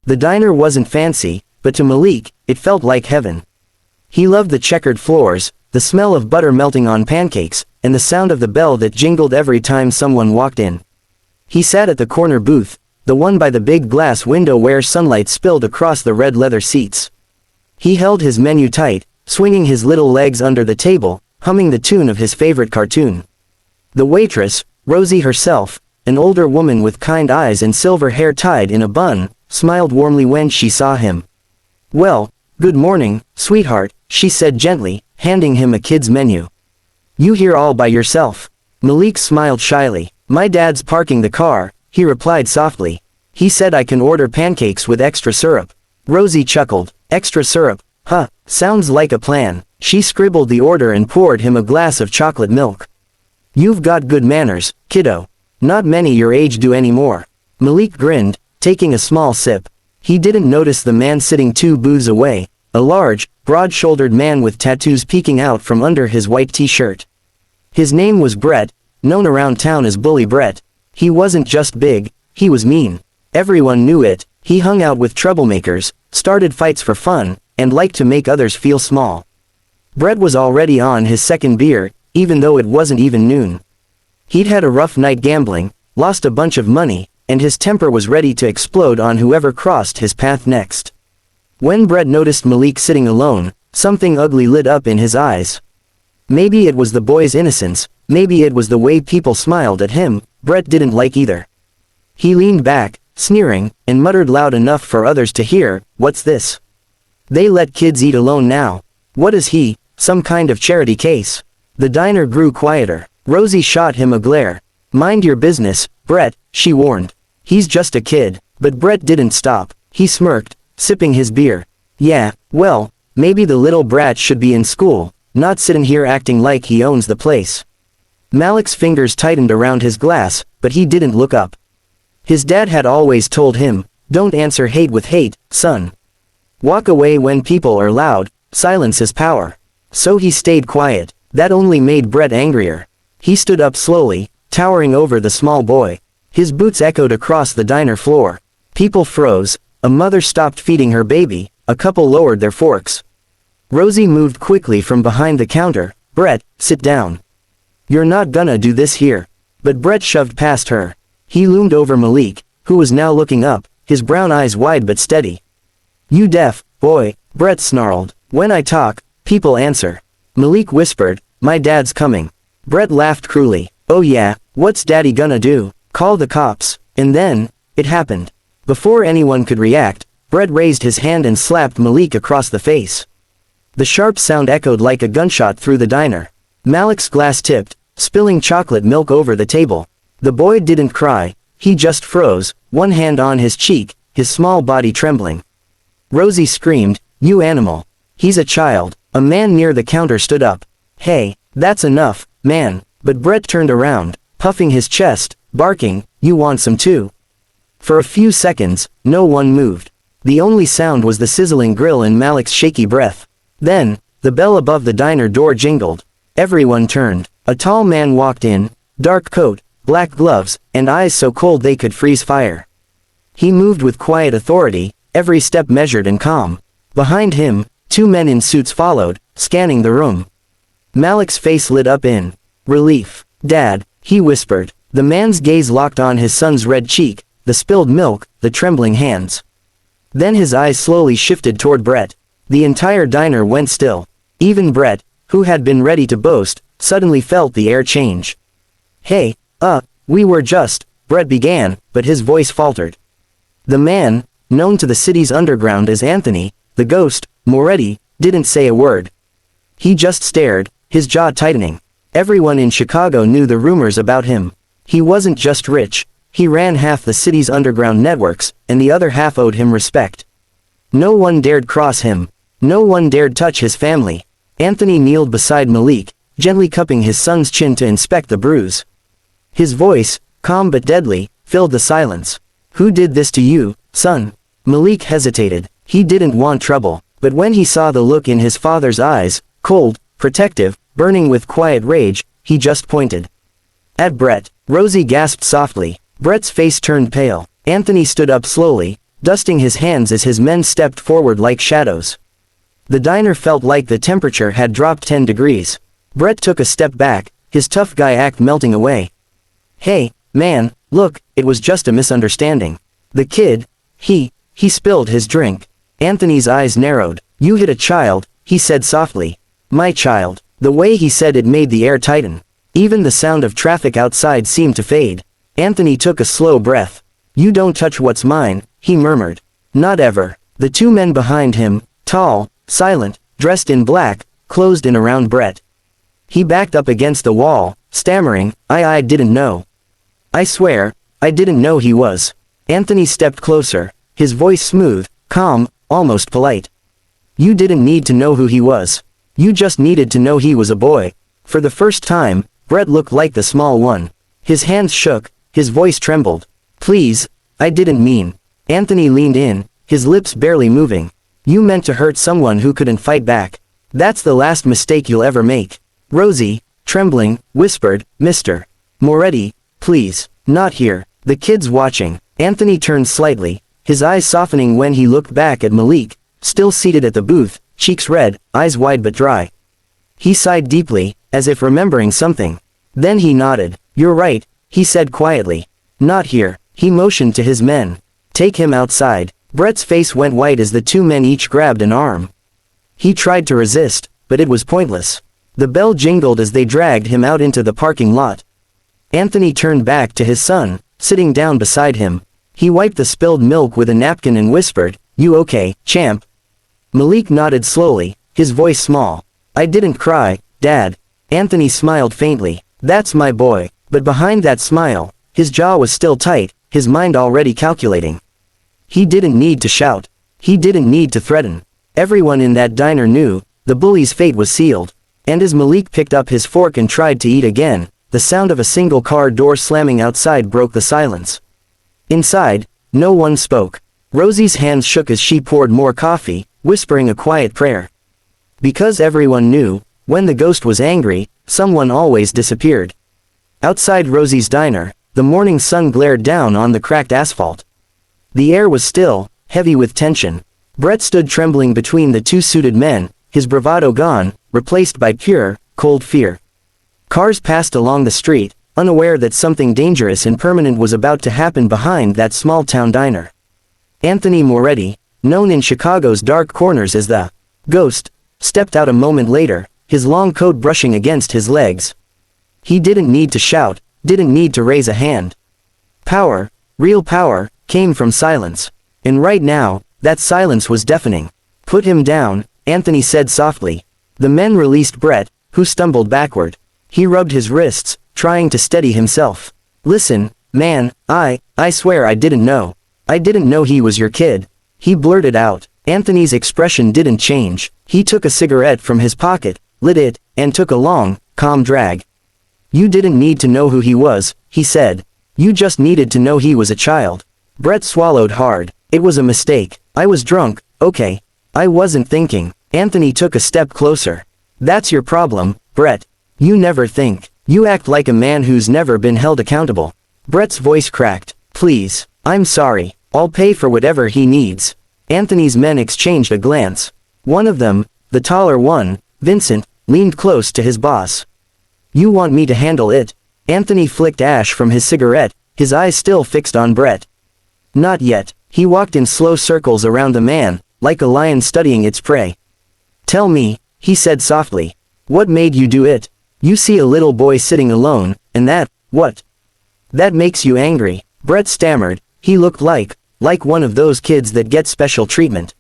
The diner wasn't fancy, but to Malik, it felt like heaven. He loved the checkered floors, the smell of butter melting on pancakes, and the sound of the bell that jingled every time someone walked in. He sat at the corner booth, the one by the big glass window where sunlight spilled across the red leather seats. He held his menu tight, swinging his little legs under the table, humming the tune of his favorite cartoon. The waitress, Rosie herself, an older woman with kind eyes and silver hair tied in a bun, smiled warmly when she saw him. "Well, good morning, sweetheart," she said gently, handing him a kid's menu. "You here all by yourself?" Malik smiled shyly. "My dad's parking the car," he replied softly. "He said I can order pancakes with extra syrup." Rosie chuckled. "Extra syrup? Huh, sounds like a plan." She scribbled the order and poured him a glass of chocolate milk. "You've got good manners, kiddo. Not many your age do anymore." Malik grinned, taking a small sip. He didn't notice the man sitting 2 booths away, a large, broad-shouldered man with tattoos peeking out from under his white t-shirt. His name was Brett, known around town as Bully Brett. He wasn't just big, he was mean. Everyone knew it. He hung out with troublemakers, started fights for fun, and liked to make others feel small. Brett was already on his second beer, even though it wasn't even noon. He'd had a rough night gambling, lost a bunch of money, and his temper was ready to explode on whoever crossed his path next. When Brett noticed Malik sitting alone, something ugly lit up in his eyes. Maybe it was the boy's innocence, maybe it was the way people smiled at him. Brett didn't like either. He leaned back, sneering, and muttered loud enough for others to hear, "What's this? They let kids eat alone now. What is he, some kind of charity case?" The diner grew quieter. Rosie shot him a glare. "Mind your business, Brett," she warned. "He's just a kid." But Brett didn't stop. He smirked, sipping his beer. "Yeah, well, maybe the little brat should be in school, not sitting here acting like he owns the place." Malik's fingers tightened around his glass, but he didn't look up. His dad had always told him, "Don't answer hate with hate, son. Walk away when people are loud, silence is power." So he stayed quiet. That only made Brett angrier. He stood up slowly, towering over the small boy. His boots echoed across the diner floor. People froze, a mother stopped feeding her baby, a couple lowered their forks. Rosie moved quickly from behind the counter. "Brett, sit down. You're not gonna do this here." But Brett shoved past her. He loomed over Malik, who was now looking up, his brown eyes wide but steady. "You deaf, boy," Brett snarled. "When I talk, people answer." Malik whispered, "My dad's coming." Brett laughed cruelly. "Oh yeah, what's daddy gonna do? Call the cops?" And then, it happened. Before anyone could react, Brett raised his hand and slapped Malik across the face. The sharp sound echoed like a gunshot through the diner. Malik's glass tipped, spilling chocolate milk over the table. The boy didn't cry, he just froze, one hand on his cheek, his small body trembling. Rosie screamed, "You animal. He's a child." A man near the counter stood up. "Hey, that's enough, man." But Brett turned around, puffing his chest, barking, "You want some too?" For a few seconds, no one moved. The only sound was the sizzling grill and Malik's shaky breath. Then, the bell above the diner door jingled. Everyone turned. A tall man walked in, dark coat, black gloves, and eyes so cold they could freeze fire. He moved with quiet authority, every step measured and calm. Behind him, 2 men in suits followed, scanning the room. Malik's face lit up in relief. "Dad," he whispered. The man's gaze locked on his son's red cheek, the spilled milk, the trembling hands. Then his eyes slowly shifted toward Brett. The entire diner went still. Even Brett, who had been ready to boast, suddenly felt the air change. "Hey, we were just," Brett began, but his voice faltered. The man, known to the city's underground as Anthony, the ghost, Moretti, didn't say a word. He just stared, his jaw tightening. Everyone in Chicago knew the rumors about him. He wasn't just rich, he ran half the city's underground networks, and the other half owed him respect. No one dared cross him. No one dared touch his family. Anthony kneeled beside Malik, gently cupping his son's chin to inspect the bruise. His voice, calm but deadly, filled the silence. "Who did this to you, son?" Malik hesitated. He didn't want trouble, but when he saw the look in his father's eyes, cold, protective, burning with quiet rage, he just pointed. "At Brett." Rosie gasped softly. Brett's face turned pale. Anthony stood up slowly, dusting his hands as his men stepped forward like shadows. The diner felt like the temperature had dropped 10 degrees. Brett took a step back, his tough guy act melting away. "Hey, man, look, it was just a misunderstanding. The kid, he spilled his drink." Anthony's eyes narrowed. "You hit a child," he said softly. "My child." The way he said it made the air tighten. Even the sound of traffic outside seemed to fade. Anthony took a slow breath. "You don't touch what's mine," he murmured. "Not ever." The two men behind him, tall, silent, dressed in black, closed in around Brett. He backed up against the wall, stammering, I didn't know. I swear, I didn't know he was." Anthony stepped closer, his voice smooth, calm, almost polite. "You didn't need to know who he was. You just needed to know he was a boy." For the first time, Brett looked like the small one. His hands shook, his voice trembled. "Please, I didn't mean." Anthony leaned in, his lips barely moving. "You meant to hurt someone who couldn't fight back. That's the last mistake you'll ever make." Rosie, trembling, whispered, "Mr. Moretti, please, not here." The kids watching. Anthony turned slightly, his eyes softening when he looked back at Malik, still seated at the booth, cheeks red, eyes wide but dry. He sighed deeply, as if remembering something. Then he nodded. "You're right," he said quietly. "Not here." He motioned to his men. "Take him outside." Brett's face went white as the two men each grabbed an arm. He tried to resist, but it was pointless. The bell jingled as they dragged him out into the parking lot. Anthony turned back to his son, sitting down beside him. He wiped the spilled milk with a napkin and whispered, "You okay, champ?" Malik nodded slowly, his voice small. "I didn't cry, Dad." Anthony smiled faintly. "That's my boy." But behind that smile, his jaw was still tight, his mind already calculating. He didn't need to shout. He didn't need to threaten. Everyone in that diner knew, the bully's fate was sealed. And as Malik picked up his fork and tried to eat again, the sound of a single car door slamming outside broke the silence. Inside, no one spoke. Rosie's hands shook as she poured more coffee, whispering a quiet prayer. Because everyone knew, when the ghost was angry, someone always disappeared. Outside Rosie's diner, the morning sun glared down on the cracked asphalt. The air was still, heavy with tension. Brett stood trembling between the two suited men, his bravado gone, replaced by pure, cold fear. Cars passed along the street, unaware that something dangerous and permanent was about to happen behind that small-town diner. Anthony Moretti, known in Chicago's dark corners as the Ghost, stepped out a moment later, his long coat brushing against his legs. He didn't need to shout, didn't need to raise a hand. Power, real power, came from silence. And right now, that silence was deafening. "Put him down," Anthony said softly. The men released Brett, who stumbled backward. He rubbed his wrists, trying to steady himself. "Listen, man, I swear I didn't know. I didn't know he was your kid," he blurted out. Anthony's expression didn't change. He took a cigarette from his pocket, lit it, and took a long, calm drag. "You didn't need to know who he was," he said. "You just needed to know he was a child." Brett swallowed hard. "It was a mistake. I was drunk, okay. I wasn't thinking." Anthony took a step closer. "That's your problem, Brett. You never think. You act like a man who's never been held accountable." Brett's voice cracked. "Please, I'm sorry. I'll pay for whatever he needs." Anthony's men exchanged a glance. One of them, the taller one, Vincent, leaned close to his boss. "You want me to handle it?" Anthony flicked ash from his cigarette, his eyes still fixed on Brett. "Not yet." He walked in slow circles around the man, like a lion studying its prey. "Tell me," he said softly. "What made you do it? You see a little boy sitting alone, and what? That makes you angry." Brett stammered. He looked like one of those kids that get special treatment.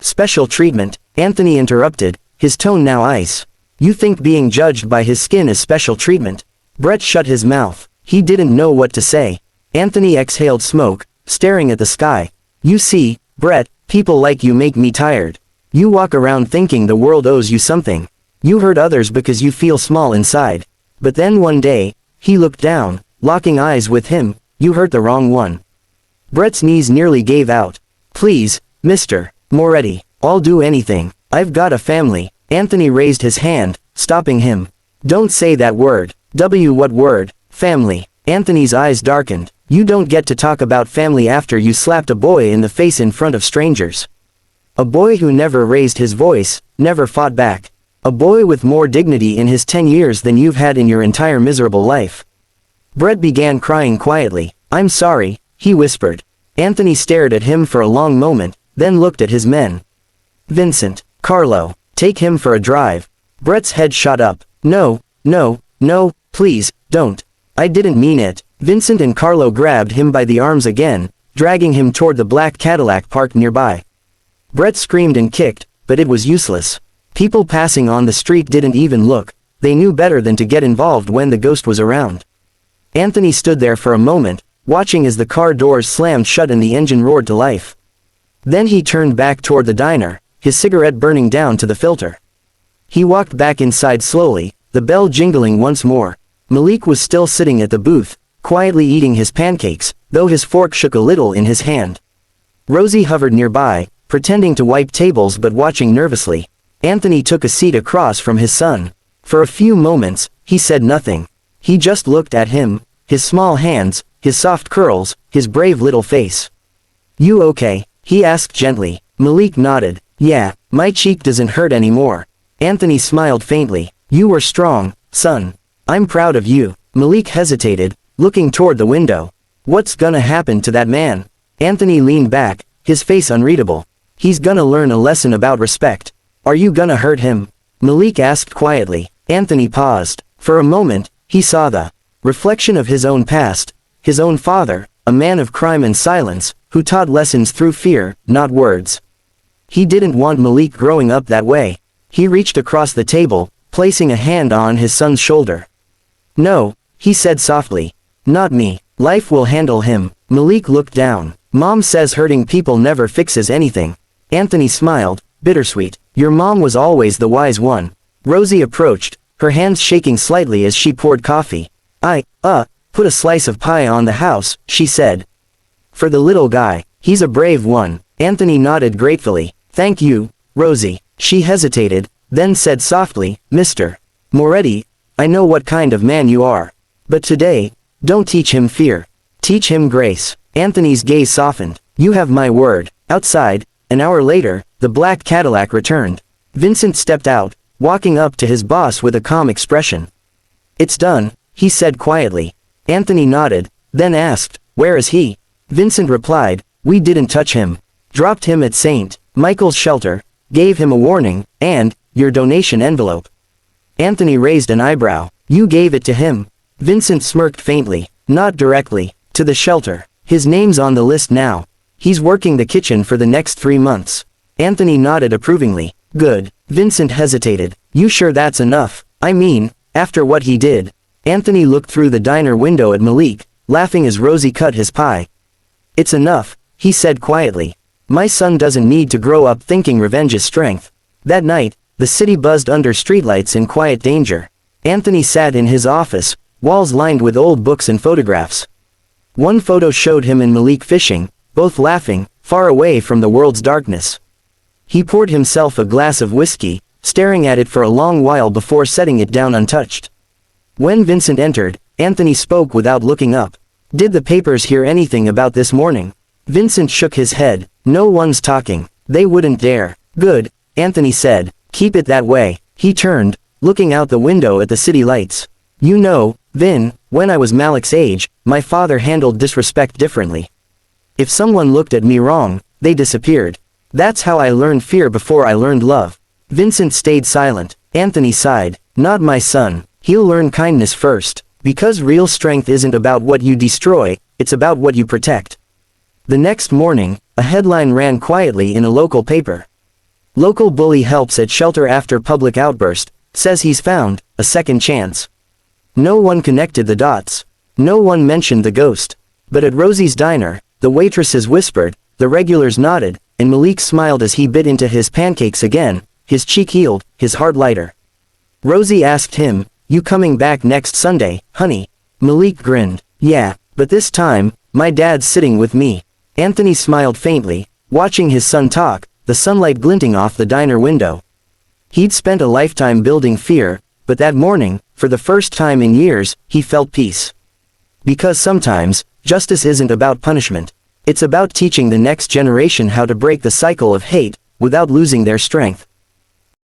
Special treatment," Anthony interrupted, his tone now ice. "You think being judged by his skin is special treatment?" Brett shut his mouth. He didn't know what to say. Anthony exhaled smoke, staring at the sky. "You see, Brett, people like you make me tired. You walk around thinking the world owes you something. You hurt others because you feel small inside. But then one day," he looked down, locking eyes with him, "you hurt the wrong one." Brett's knees nearly gave out. "Please, Mr. Moretti, I'll do anything. I've got a family." Anthony raised his hand, stopping him. "Don't say that word." What word? Family." Anthony's eyes darkened. You don't get to talk about family after you slapped a boy in the face in front of strangers. A boy who never raised his voice, never fought back. A boy with more dignity in his 10 years than you've had in your entire miserable life. Brett began crying quietly. I'm sorry, he whispered. Anthony stared at him for a long moment, then looked at his men. Vincent, Carlo, take him for a drive. Brett's head shot up. No, no, no, please, don't. I didn't mean it. Vincent and Carlo grabbed him by the arms again, dragging him toward the black Cadillac parked nearby. Brett screamed and kicked, but it was useless. People passing on the street didn't even look. They knew better than to get involved when the ghost was around. Anthony stood there for a moment, watching as the car doors slammed shut and the engine roared to life. Then he turned back toward the diner, his cigarette burning down to the filter. He walked back inside slowly, the bell jingling once more. Malik was still sitting at the booth, quietly eating his pancakes, though his fork shook a little in his hand. Rosie hovered nearby, pretending to wipe tables but watching nervously. Anthony took a seat across from his son. For a few moments, he said nothing. He just looked at him, his small hands, his soft curls, his brave little face. You okay? He asked gently. Malik nodded. Yeah, my cheek doesn't hurt anymore. Anthony smiled faintly. You were strong, son. I'm proud of you. Malik hesitated, looking toward the window. What's gonna happen to that man? Anthony leaned back, his face unreadable. He's gonna learn a lesson about respect. Are you gonna hurt him? Malik asked quietly. Anthony paused. For a moment, he saw the reflection of his own past, his own father, a man of crime and silence, who taught lessons through fear, not words. He didn't want Malik growing up that way. He reached across the table, placing a hand on his son's shoulder. No, he said softly. Not me. Life will handle him. Malik looked down. Mom says hurting people never fixes anything. Anthony smiled, bittersweet. Your mom was always the wise one. Rosie approached, her hands shaking slightly as she poured coffee. Put a slice of pie on the house, she said. For the little guy, he's a brave one. Anthony nodded gratefully. Thank you, Rosie. She hesitated, then said softly, Mr. Moretti, I know what kind of man you are. But today, don't teach him fear. Teach him grace. Anthony's gaze softened. You have my word. Outside, an hour later, the black Cadillac returned. Vincent stepped out, walking up to his boss with a calm expression. It's done, he said quietly. Anthony nodded, then asked, where is he? Vincent replied, we didn't touch him. Dropped him at St. Michael's shelter, gave him a warning, and, your donation envelope. Anthony raised an eyebrow. You gave it to him. Vincent smirked faintly. Not directly. To the shelter. His name's on the list now. He's working the kitchen for the next 3 months. Anthony nodded approvingly. Good. Vincent hesitated. You sure that's enough? I mean, after what he did. Anthony looked through the diner window at Malik, laughing as Rosie cut his pie. It's enough, he said quietly. My son doesn't need to grow up thinking revenge is strength. That night, the city buzzed under streetlights in quiet danger. Anthony sat in his office, walls lined with old books and photographs. One photo showed him and Malik fishing, both laughing, far away from the world's darkness. He poured himself a glass of whiskey, staring at it for a long while before setting it down untouched. When Vincent entered, Anthony spoke without looking up. Did the papers hear anything about this morning? Vincent shook his head. No one's talking. They wouldn't dare. Good, Anthony said. Keep it that way. He turned, looking out the window at the city lights. You know, Vin, when I was Malik's age, my father handled disrespect differently. If someone looked at me wrong, they disappeared. That's how I learned fear before I learned love. Vincent stayed silent. Anthony sighed. Not my son. He'll learn kindness first. Because real strength isn't about what you destroy, it's about what you protect. The next morning, a headline ran quietly in a local paper. Local bully helps at shelter after public outburst, says he's found a second chance. No one connected the dots. No one mentioned the ghost. But at Rosie's diner, the waitresses whispered, the regulars nodded, and Malik smiled as he bit into his pancakes again, his cheek healed, his heart lighter. Rosie asked him, you coming back next Sunday, honey? Malik grinned. Yeah, but this time, my dad's sitting with me. Anthony smiled faintly, watching his son talk, the sunlight glinting off the diner window. He'd spent a lifetime building fear, but that morning, for the first time in years, he felt peace. Because sometimes, justice isn't about punishment. It's about teaching the next generation how to break the cycle of hate, without losing their strength.